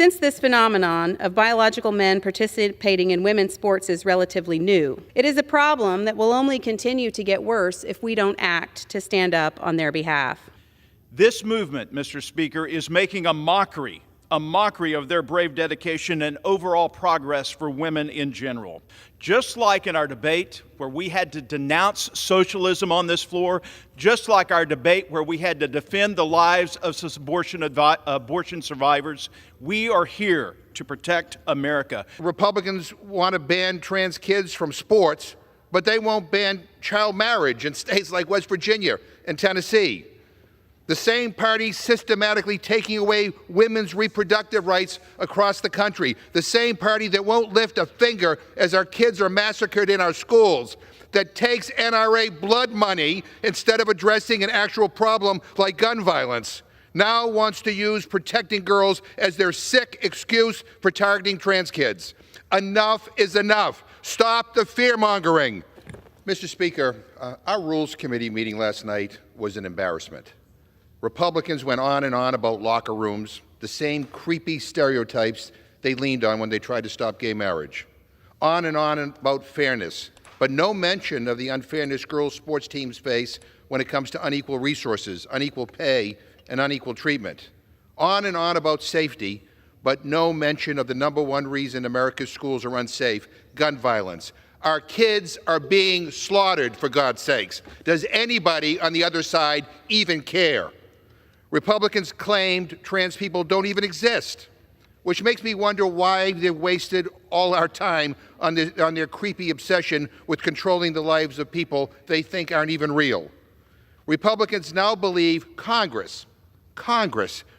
Since this phenomenon of biological men participating in women's sports is relatively new, it is a problem that will only continue to get worse if we don't act to stand up on their behalf. This movement, Mr. Speaker, is making a mockery of their brave dedication and overall progress for women in general. Just like in our debate where we had to denounce socialism on this floor, just like our debate where we had to defend the lives of abortion survivors, we are here to protect America. Republicans want to ban trans kids from sports, but they won't ban child marriage in states like West Virginia and Tennessee. The same party systematically taking away women's reproductive rights across the country. The same party that won't lift a finger as our kids are massacred in our schools, that takes NRA blood money instead of addressing an actual problem like gun violence, now wants to use protecting girls as their sick excuse for targeting trans kids. Enough is enough. Stop the fear-mongering. Mr. Speaker, our Rules Committee meeting last night was an embarrassment. Republicans went on and on about locker rooms, the same creepy stereotypes they leaned on when they tried to stop gay marriage. On and on about fairness, but no mention of the unfairness girls' sports teams face when it comes to unequal resources, unequal pay, and unequal treatment. On and on about safety, but no mention of the #1 reason America's schools are unsafe, gun violence. Our kids are being slaughtered, for God's sakes. Does anybody on the other side even care? Republicans claimed trans people don't even exist, which makes me wonder why they've wasted all our time on their creepy obsession with controlling the lives of people they think aren't even real. Republicans now believe Congress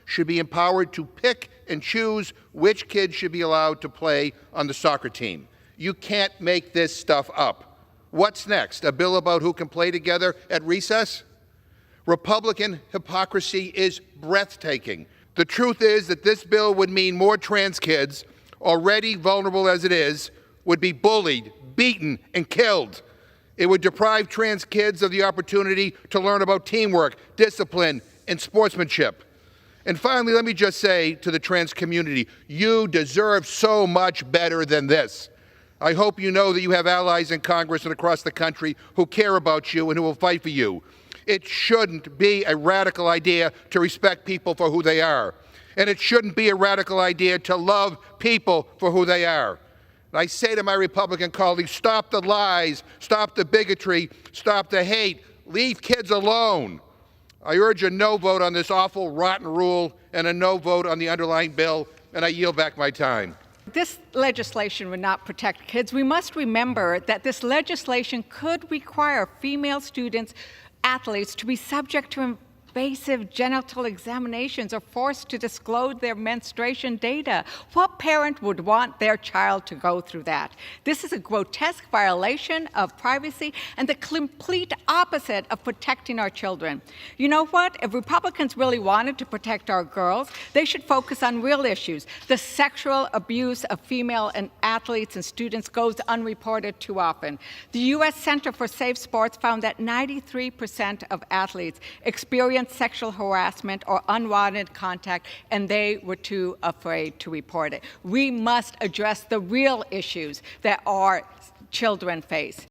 should be empowered to pick and choose which kids should be allowed to play on the soccer team. You can't make this stuff up. What's next? A bill about who can play together at recess? Republican hypocrisy is breathtaking. The truth is that this bill would mean more trans kids, already vulnerable as it is, would be bullied, beaten, and killed. It would deprive trans kids of the opportunity to learn about teamwork, discipline, and sportsmanship. And finally, let me just say to the trans community, you deserve so much better than this. I hope you know that you have allies in Congress and across the country who care about you and who will fight for you. It shouldn't be a radical idea to respect people for who they are. And it shouldn't be a radical idea to love people for who they are. And I say to my Republican colleagues, stop the lies, stop the bigotry, stop the hate, leave kids alone. I urge a no vote on this awful, rotten rule and a no vote on the underlying bill, and I yield back my time. This legislation would not protect kids. We must remember that this legislation could require female athletes to be subject to invasive genital examinations or forced to disclose their menstruation data. What parent would want their child to go through that? This is a grotesque violation of privacy and the complete opposite of protecting our children. You know what? If Republicans really wanted to protect our girls, they should focus on real issues. The sexual abuse of female and athletes and students goes unreported too often. The U.S. Center for Safe Sports found that 93% of athletes experienced sexual harassment or unwanted contact, and they were too afraid to report it. We must address the real issues that our children face.